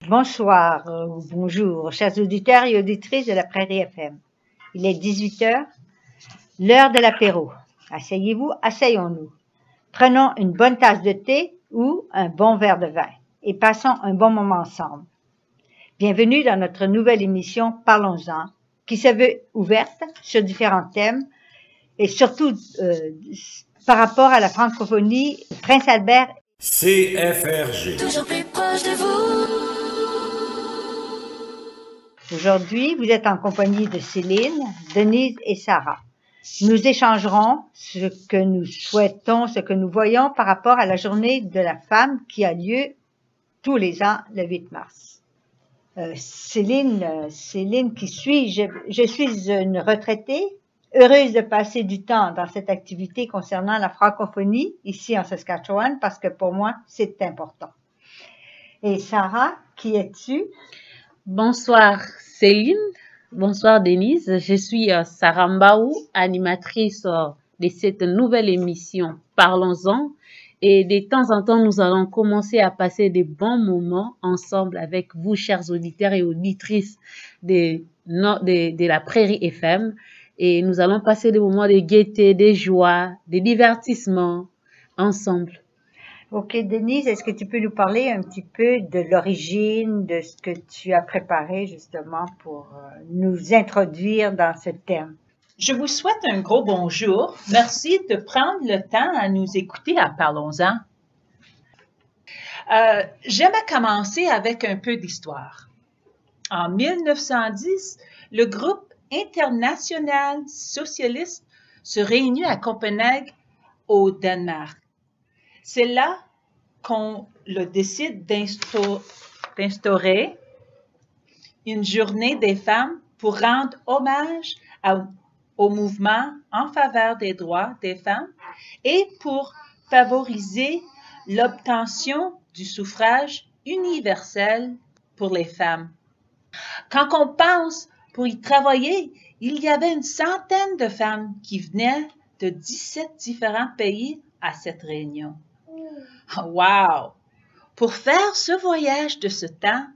Bonsoir ou bonjour, chers auditeurs et auditrices de la Prairie FM. Il est 18 heures, l'heure de l'apéro. Asseyez-vous, asseyons-nous. Prenons une bonne tasse de thé ou un bon verre de vin et passons un bon moment ensemble. Bienvenue dans notre nouvelle émission Parlons-en, qui se veut ouverte sur différents thèmes et surtout par rapport à la francophonie, Prince Albert. CFRG. Toujours plus proche de vous. Aujourd'hui, vous êtes en compagnie de Céline, Denise et Sarah. Nous échangerons ce que nous souhaitons, ce que nous voyons par rapport à la journée de la femme qui a lieu tous les ans le 8 mars. Céline, qui suis-je? Je suis une retraitée, heureuse de passer du temps dans cette activité concernant la francophonie ici en Saskatchewan parce que pour moi, c'est important. Et Sarah, qui es-tu? Bonsoir Céline, bonsoir Denise, je suis Sarah Mbaou, animatrice de cette nouvelle émission Parlons-en et de temps en temps nous allons commencer à passer des bons moments ensemble avec vous chers auditeurs et auditrices de la Prairie FM et nous allons passer des moments de gaieté, de joie, de divertissement ensemble. Ok, Denise, est-ce que tu peux nous parler un petit peu de l'origine, de ce que tu as préparé justement pour nous introduire dans ce thème? Je vous souhaite un gros bonjour. Merci de prendre le temps à nous écouter à Parlons-en. J'aimerais commencer avec un peu d'histoire. En 1910, le groupe international socialiste se réunit à Copenhague, au Danemark. C'est là qu'on décide d'instaurer une journée des femmes pour rendre hommage au mouvement en faveur des droits des femmes et pour favoriser l'obtention du suffrage universel pour les femmes. Quand on pense pour y travailler, il y avait une centaine de femmes qui venaient de 17 différents pays à cette réunion. Wow! Pour faire ce voyage de ce temps,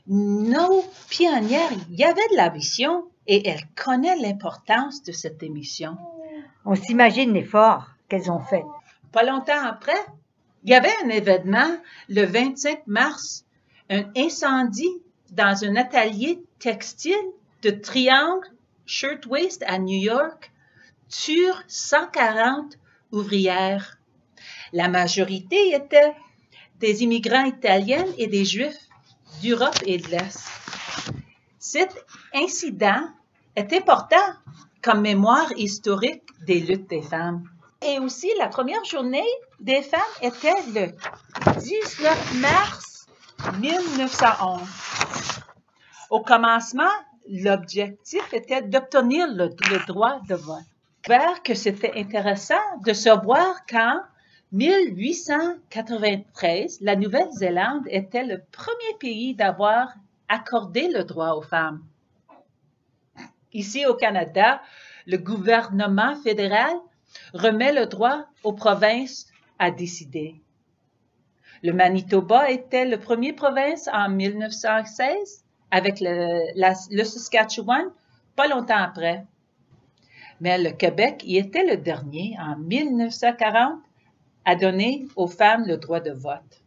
nos pionnières y avaient de la vision et elles connaissent l'importance de cette émission. On s'imagine l'effort qu'elles ont fait. Pas longtemps après, il y avait un événement le 25 mars, un incendie dans un atelier textile de Triangle Shirtwaist à New York tue 140 ouvrières. La majorité étaient des immigrants italiens et des Juifs d'Europe et de l'Est. Cet incident est important comme mémoire historique des luttes des femmes. Et aussi, la première journée des femmes était le 19 mars 1911. Au commencement, l'objectif était d'obtenir le droit de vote. J'espère que c'était intéressant de savoir qu'en 1893, la Nouvelle-Zélande était le premier pays d'avoir accordé le droit aux femmes. Ici au Canada, le gouvernement fédéral remet le droit aux provinces à décider. Le Manitoba était la première province en 1916, avec le Saskatchewan pas longtemps après. Mais le Québec y était le dernier en 1940 à donner aux femmes le droit de vote.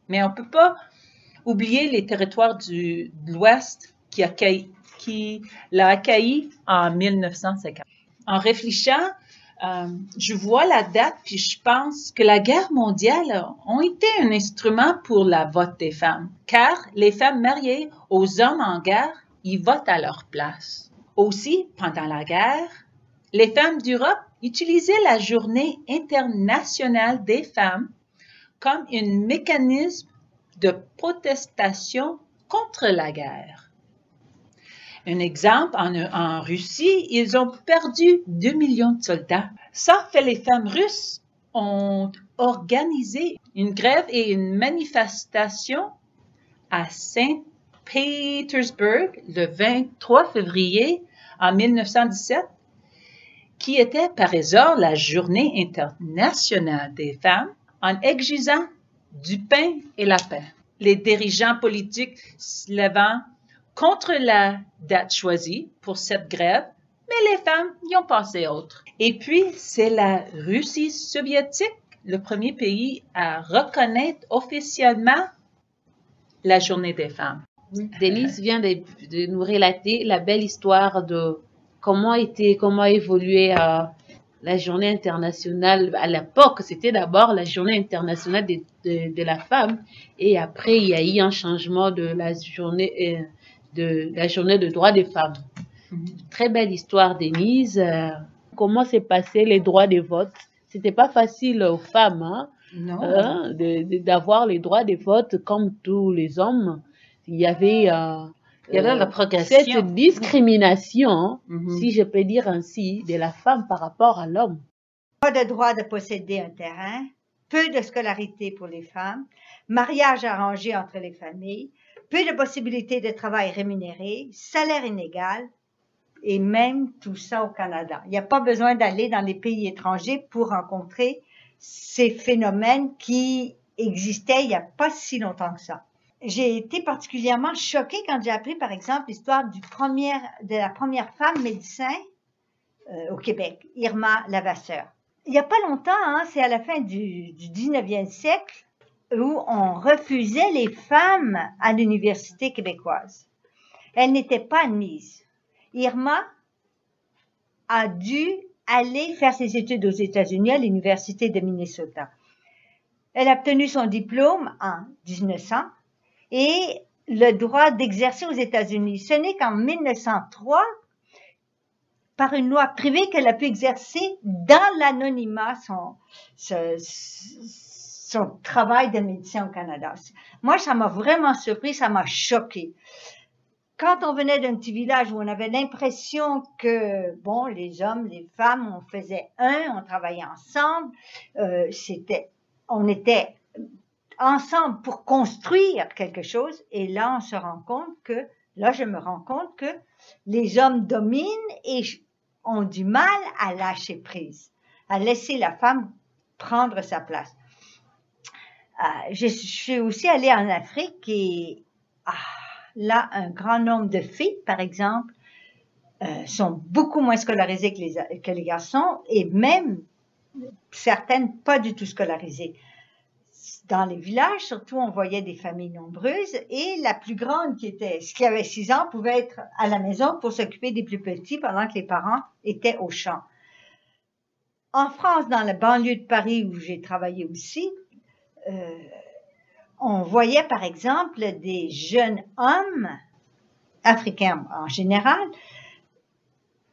Mais on ne peut pas oublier les territoires de l'Ouest qui l'a accueilli en 1950. En réfléchissant, je vois la date puis je pense que la guerre mondiale a été un instrument pour la vote des femmes, car les femmes mariées aux hommes en guerre y votent à leur place. Aussi, pendant la guerre, les femmes d'Europe utilisaient la Journée internationale des femmes comme un mécanisme de protestation contre la guerre. Un exemple, en Russie, ils ont perdu 2 millions de soldats. Ça fait les femmes russes ont organisé une grève et une manifestation à Saint-Pétersbourg le 23 février en 1917 qui était par exemple la Journée internationale des femmes en exigeant du pain et la paix. les dirigeants politiques se levant contre la date choisie pour cette grève, mais les femmes y ont pensé autre. Et puis, c'est la Russie soviétique, le premier pays à reconnaître officiellement la journée des femmes. Denise vient de nous relater la belle histoire de comment évoluait la journée internationale. À l'époque, c'était d'abord la journée internationale de la femme et après, il y a eu un changement de la journée de droits des femmes. Très belle histoire, Denise. Comment s'est passé les droits de vote? C'était pas facile aux femmes, hein, Non. d'avoir les droits de vote comme tous les hommes. Il y avait la progression. cette discrimination, si je peux dire ainsi, de la femme par rapport à l'homme. Pas de droit de posséder un terrain, peu de scolarité pour les femmes, mariage arrangé entre les familles, peu de possibilités de travail rémunéré, salaire inégal, et même tout ça au Canada. Il n'y a pas besoin d'aller dans les pays étrangers pour rencontrer ces phénomènes qui existaient il n'y a pas si longtemps que ça. J'ai été particulièrement choquée quand j'ai appris, par exemple, l'histoire de la première femme médecin au Québec, Irma Lavasseur. Il n'y a pas longtemps, hein, c'est à la fin du 19e siècle, où on refusait les femmes à l'université québécoise. Elles n'étaient pas admises. Irma a dû aller faire ses études aux États-Unis à l'université de Minnesota. Elle a obtenu son diplôme en 1900 et le droit d'exercer aux États-Unis. Ce n'est qu'en 1903, par une loi privée, qu'elle a pu exercer dans l'anonymat son travail de médecin au Canada. Moi, ça m'a vraiment surpris, ça m'a choqué. Quand on venait d'un petit village où on avait l'impression que, bon, les hommes, les femmes, on faisait on travaillait ensemble, on était ensemble pour construire quelque chose, et là, je me rends compte que les hommes dominent et ont du mal à lâcher prise, à laisser la femme prendre sa place. Je suis aussi allée en Afrique et là, un grand nombre de filles, par exemple, sont beaucoup moins scolarisées que les garçons et même certaines pas du tout scolarisées. Dans les villages, surtout, on voyait des familles nombreuses et la plus grande qui avait 6 ans pouvait être à la maison pour s'occuper des plus petits pendant que les parents étaient au champ. En France, dans la banlieue de Paris où j'ai travaillé aussi, on voyait par exemple des jeunes hommes, africains en général,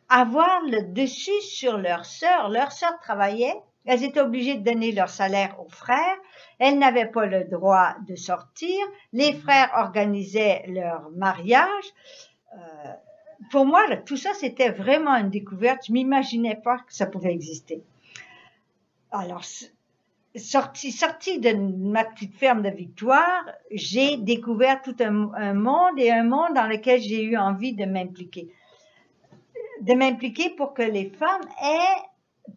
avoir le dessus sur leurs sœurs. Leurs sœurs travaillaient, elles étaient obligées de donner leur salaire aux frères, elles n'avaient pas le droit de sortir, les frères organisaient leur mariage. Pour moi, là, tout ça, c'était vraiment une découverte. Je m'imaginais pas que ça pouvait exister. Alors, sortie de ma petite ferme de Victoire, j'ai découvert tout un monde et un monde dans lequel j'ai eu envie de m'impliquer. De m'impliquer pour que les femmes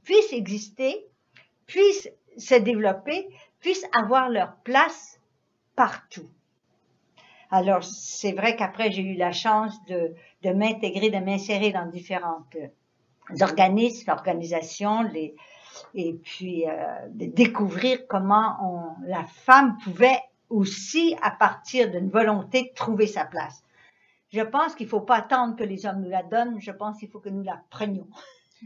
puissent exister, puissent se développer, puissent avoir leur place partout. Alors, c'est vrai qu'après, j'ai eu la chance de m'intégrer, de m'insérer dans différents organismes, organisations, et puis de découvrir comment la femme pouvait aussi, à partir d'une volonté, trouver sa place. Je pense qu'il ne faut pas attendre que les hommes nous la donnent, je pense qu'il faut que nous la prenions.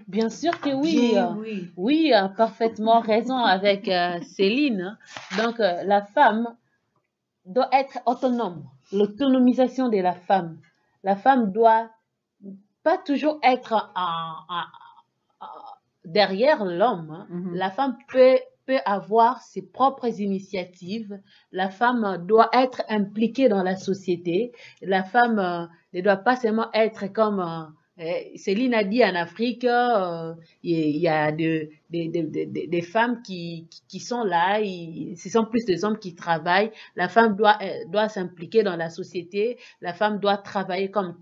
Bien sûr que oui. Oui. Oui, parfaitement raison avec Céline. Donc, la femme doit être autonome. L'autonomisation de la femme. La femme doit pas toujours être derrière l'homme. La femme peut avoir ses propres initiatives. La femme doit être impliquée dans la société. La femme ne doit pas seulement être comme Céline a dit, en Afrique, il y a des femmes qui sont là, ce sont plus des hommes qui travaillent. La femme doit s'impliquer dans la société. La femme doit travailler comme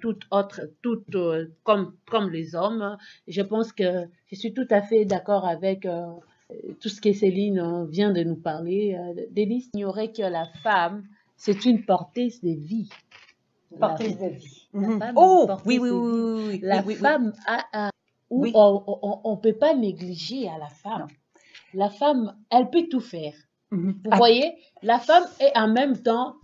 comme les hommes. Je pense que je suis tout à fait d'accord avec tout ce que Céline vient de nous parler. Denise ignorait que la femme c'est une porteuse de vie. Porteuse de vie. La Mhm. femme est Oh, une porteuse oui, oui, de oui, vie. oui, oui, La oui, oui. femme Oui. on peut pas négliger à la femme. Non. La femme, elle peut tout faire. Mhm. Vous Ah, voyez, la femme est en même temps,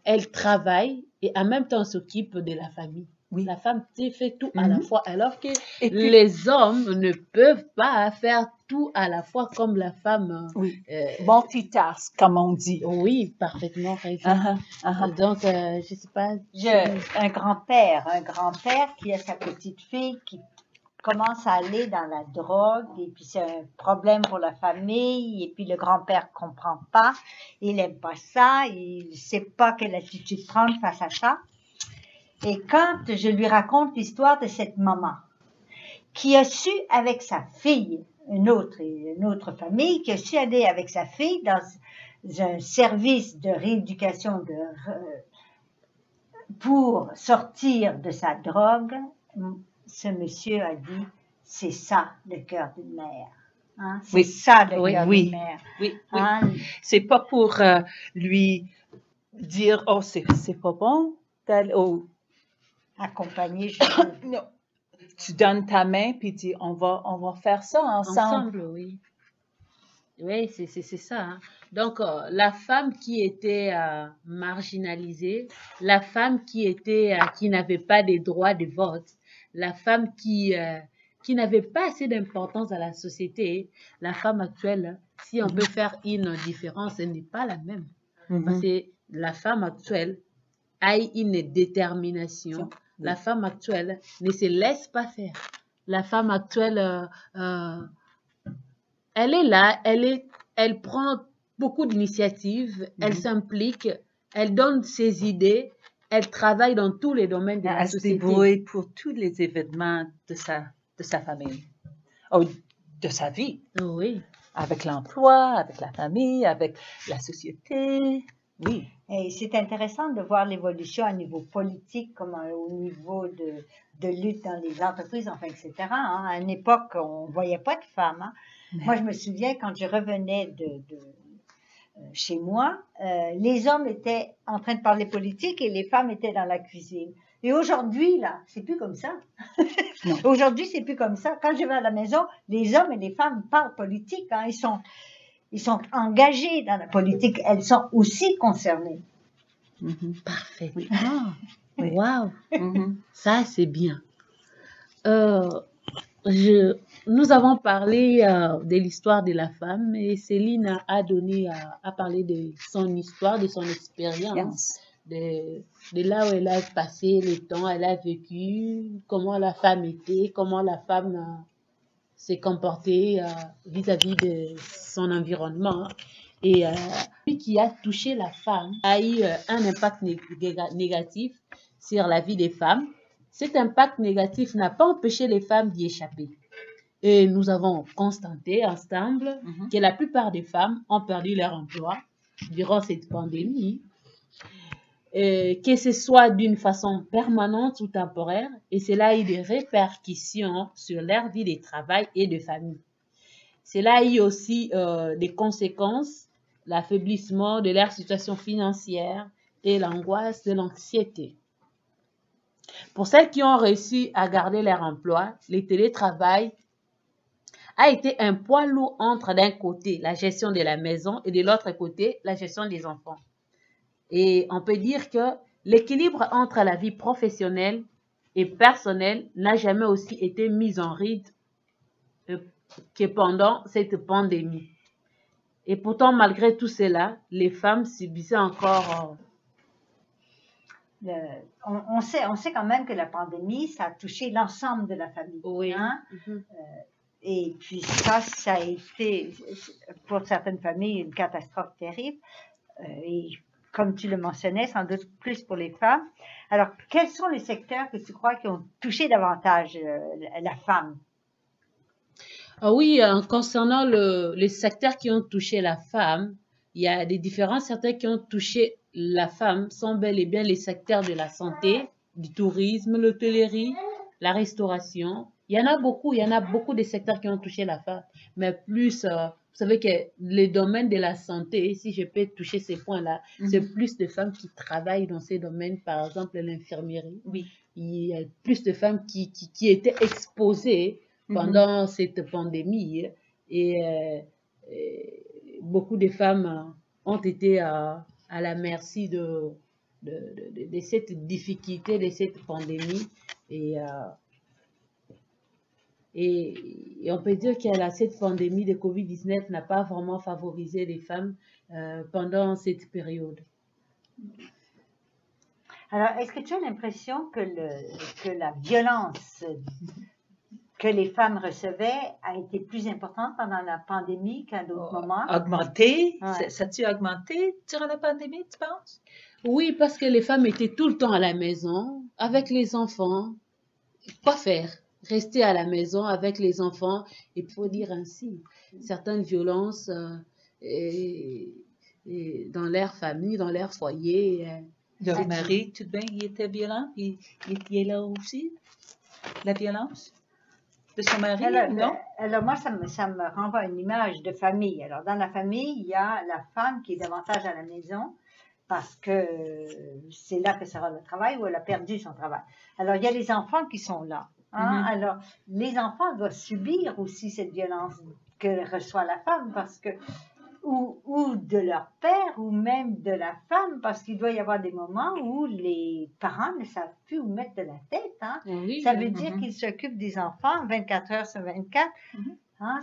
elle travaille et en même temps s'occupe de la famille. oui. La femme fait tout à la Mhm. fois, alors que Et puis, les hommes ne peuvent pas faire tout à la fois comme la femme. oui, euh, multitask, comme on dit. oui, parfaitement raison. Uh-huh, uh-huh. Donc, je sais pas. Un grand-père qui a sa petite fille qui commence à aller dans la drogue et puis c'est un problème pour la famille et puis le grand-père comprend pas, il aime pas ça, il sait pas quelle attitude prendre face à ça. Et quand je lui raconte l'histoire de cette maman qui a su avec sa fille, une autre famille, qui a su aller avec sa fille dans un service de rééducation pour sortir de sa drogue, ce monsieur a dit, c'est ça le cœur d'une mère. Hein? C'est Oui. ça le Oui. cœur Oui. d'une mère. Oui, oui. Hein? C'est pas pour lui dire, oh, c'est pas bon. Oh, Accompagner, non. Tu donnes ta main puis dis, on va faire ça ensemble. Ensemble, oui. Oui, c'est ça. Hein. Donc, la femme qui était marginalisée, la femme qui n'avait pas de droits de vote, la femme qui n'avait pas assez d'importance dans la société, la femme actuelle, si on peut faire une différence, elle n'est pas la même. Parce Mhm. que la femme actuelle a une détermination. Oui. La femme actuelle ne se laisse pas faire. La femme actuelle, elle est là, elle prend beaucoup d'initiatives, elle s'implique, elle donne ses idées, elle travaille dans tous les domaines de la Elle se société. débrouille pour tous les événements de sa famille, ou de sa vie, Oui, avec l'emploi, avec la famille, avec la société. Oui. Et c'est intéressant de voir l'évolution au niveau politique comme au niveau de lutte dans les entreprises, enfin, etc. Hein. À une époque, on voyait pas de femmes. Hein. Moi, je me souviens quand je revenais de chez moi, les hommes étaient en train de parler politique et les femmes étaient dans la cuisine. Et aujourd'hui, là, c'est plus comme ça. Non. Aujourd'hui, c'est plus comme ça. Quand je vais à la maison, les hommes et les femmes parlent politique. Hein. Ils sont engagés dans la politique. Elles sont aussi concernées. Mhm. parfaitement. Oui. Waouh, Mhm. ça c'est bien. Euh, nous avons parlé de l'histoire de la femme et Céline a parlé de son histoire, de son expérience, de là où elle a passé le temps, elle a vécu, comment la femme était, comment la femme s'est comportée vis-à-vis de son environnement. Et ce qui a touché la femme a eu un impact négatif sur la vie des femmes. Cet impact négatif n'a pas empêché les femmes d'y échapper. Et nous avons constaté ensemble que la plupart des femmes ont perdu leur emploi durant cette pandémie, que ce soit d'une façon permanente ou temporaire, et cela a eu des répercussions sur leur vie de travail et de famille. Cela a eu aussi des conséquences, l'affaiblissement de leur situation financière et l'angoisse de l'anxiété. Pour celles qui ont réussi à garder leur emploi, le télétravail a été un poids lourd entre d'un côté la gestion de la maison et de l'autre côté la gestion des enfants. Et on peut dire que l'équilibre entre la vie professionnelle et personnelle n'a jamais aussi été mis en ride que pendant cette pandémie. Et pourtant, malgré tout cela, les femmes subissaient encore... On sait quand même que la pandémie, ça a touché l'ensemble de la famille. Oui. Hein? Mhm. Et puis ça a été, pour certaines familles, une catastrophe terrible. Et comme tu le mentionnais, sans doute plus pour les femmes. Alors, quels sont les secteurs que tu crois qui ont touché davantage la femme? Ah oui, concernant les secteurs qui ont touché la femme, il y a des différents secteurs qui ont touché la femme, sont bel et bien les secteurs de la santé, du tourisme, l'hôtellerie, la restauration. Il y en a beaucoup de secteurs qui ont touché la femme, mais plus savez que les domaines de la santé, si je peux toucher ces points-là, c'est plus de femmes qui travaillent dans ces domaines, par exemple l'infirmerie. Oui. Il y a plus de femmes qui étaient exposées pendant cette pandémie et beaucoup de femmes ont été à la merci de cette difficulté, de cette pandémie et on peut dire que cette pandémie de COVID-19 n'a pas vraiment favorisé les femmes pendant cette période. Alors, est-ce que tu as l'impression que la violence que les femmes recevaient a été plus importante pendant la pandémie qu'à d'autres moments? Augmenté? Ouais. Ça a-tu augmenté durant la pandémie, tu penses? Oui, parce que les femmes étaient tout le temps à la maison, avec les enfants. Quoi faire? Rester à la maison avec les enfants. Il faut dire ainsi, certaines violences dans leur famille, dans leur foyer. Leur mari, tout de bien, il était violent? Il est là aussi? La violence de son mari, non? Alors moi, ça me renvoie à une image de famille. Alors, dans la famille, il y a la femme qui est davantage à la maison parce que c'est là que sera le travail ou elle a perdu son travail. Alors, il y a les enfants qui sont là. Hein? Alors, les enfants doivent subir aussi cette violence que reçoit la femme parce que ou de leur père ou même de la femme parce qu'il doit y avoir des moments où les parents ne savent plus où mettre de la tête. Hein? Oui, Ça veut dire qu'ils s'occupent des enfants 24 heures sur 24. Hein?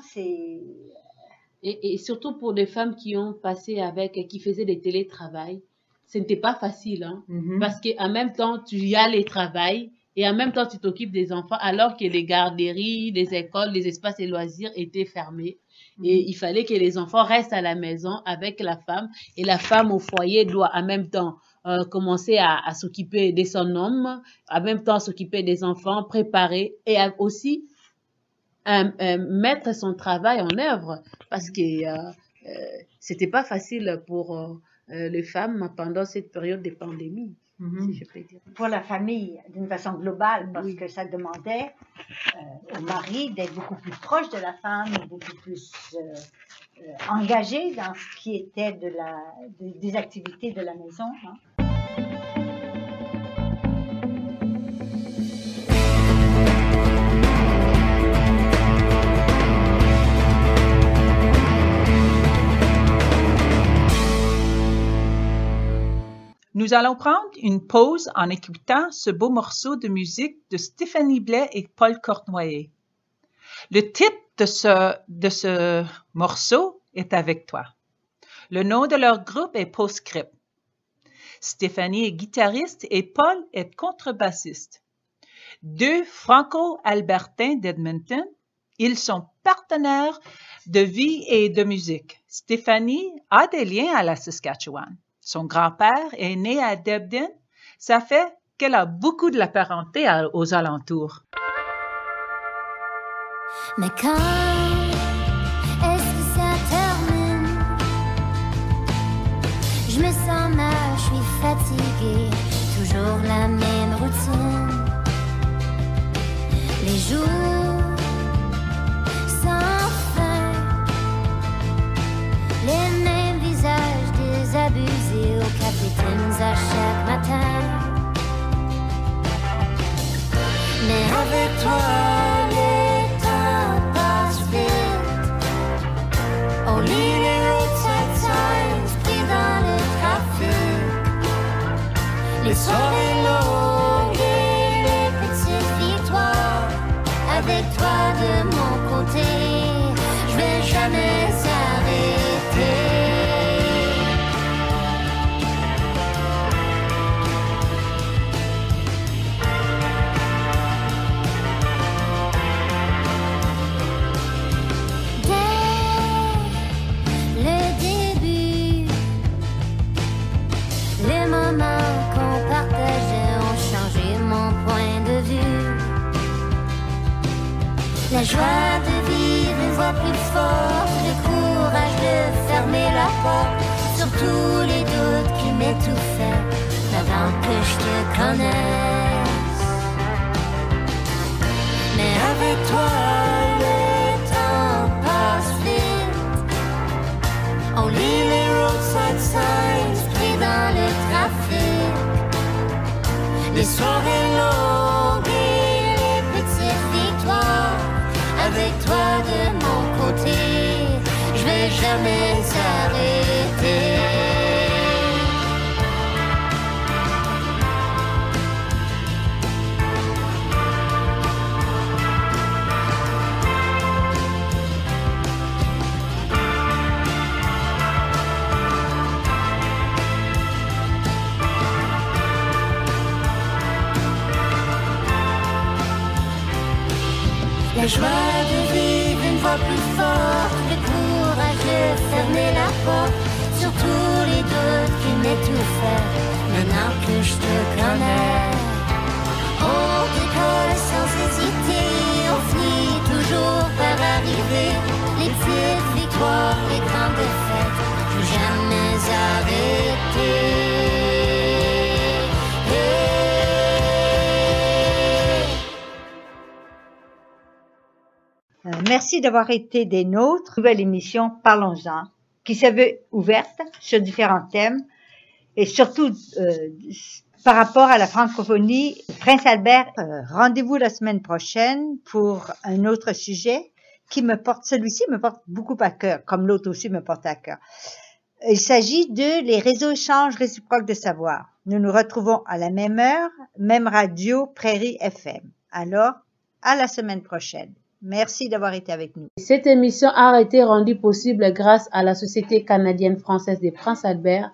Et surtout pour les femmes qui ont passé qui faisaient des télétravail, ce n'était pas facile. Hein? Parce qu'en même temps, tu y as les travails et en même temps, tu t'occupes des enfants alors que les garderies, les écoles, les espaces et loisirs étaient fermés. Et il fallait que les enfants restent à la maison avec la femme. Et la femme au foyer doit en même temps commencer à s'occuper de son homme, en même temps s'occuper des enfants, préparer et aussi mettre son travail en œuvre. Parce que c'était pas facile pour les femmes pendant cette période de pandémie. Si je peux dire. Pour la famille, d'une façon globale, parce que ça demandait au mari d'être beaucoup plus proche de la femme, beaucoup plus engagé dans ce qui était des activités de la maison. Hein. Nous allons prendre une pause en écoutant ce beau morceau de musique de Stéphanie Blais et Paul Cournoyer. Le titre de ce morceau est Avec toi. Le nom de leur groupe est Postscript. Stéphanie est guitariste et Paul est contrebassiste. Deux franco-albertains d'Edmonton, ils sont partenaires de vie et de musique. Stéphanie a des liens à la Saskatchewan. Son grand-père est né à Debden. Ça fait qu'elle a beaucoup de la parenté aux alentours. Mais quand est-ce que ça termine? Je me sens mal, je suis fatiguée. Toujours la même routine. Les jours sans fin. Les mêmes visages désabusés au café Tim's à chaque matin. Mais avec toi, le temps passe vite. On lit les roadside signs pris dans le trafic. Les soirées longues et les petites victoires. Avec toi de mon côté, je vais jamais arrêter. La joie de vivre une voix plus forte, le courage de fermer la porte sur tous les doutes qui m'étouffaient avant que je te connaisse. Mais avec toi, le temps passe vite. les soirées longues et les petites victoires. Avec toi de mon côté, je vais jamais arrêter. La joie de vivre une fois plus forte, le courage de fermer la porte sur tous les doutes qui m'étouffaient. Maintenant que je te connais, on décolle sans hésiter, on finit toujours par arriver. Les petites victoires, les grandes défaites, plus jamais arrêter. Merci d'avoir été des nôtres. Nouvelle émission Parlons-en, qui se veut ouverte sur différents thèmes et surtout par rapport à la francophonie. Prince Albert, rendez-vous la semaine prochaine pour un autre sujet qui me porte, celui-ci me porte beaucoup à cœur, comme l'autre aussi me porte à cœur. Il s'agit de les réseaux échanges réciproques de savoir. Nous nous retrouvons à la même heure, même radio Prairie FM. Alors, à la semaine prochaine. Merci d'avoir été avec nous. Cette émission a été rendue possible grâce à la Société canadienne-française des Princes Albert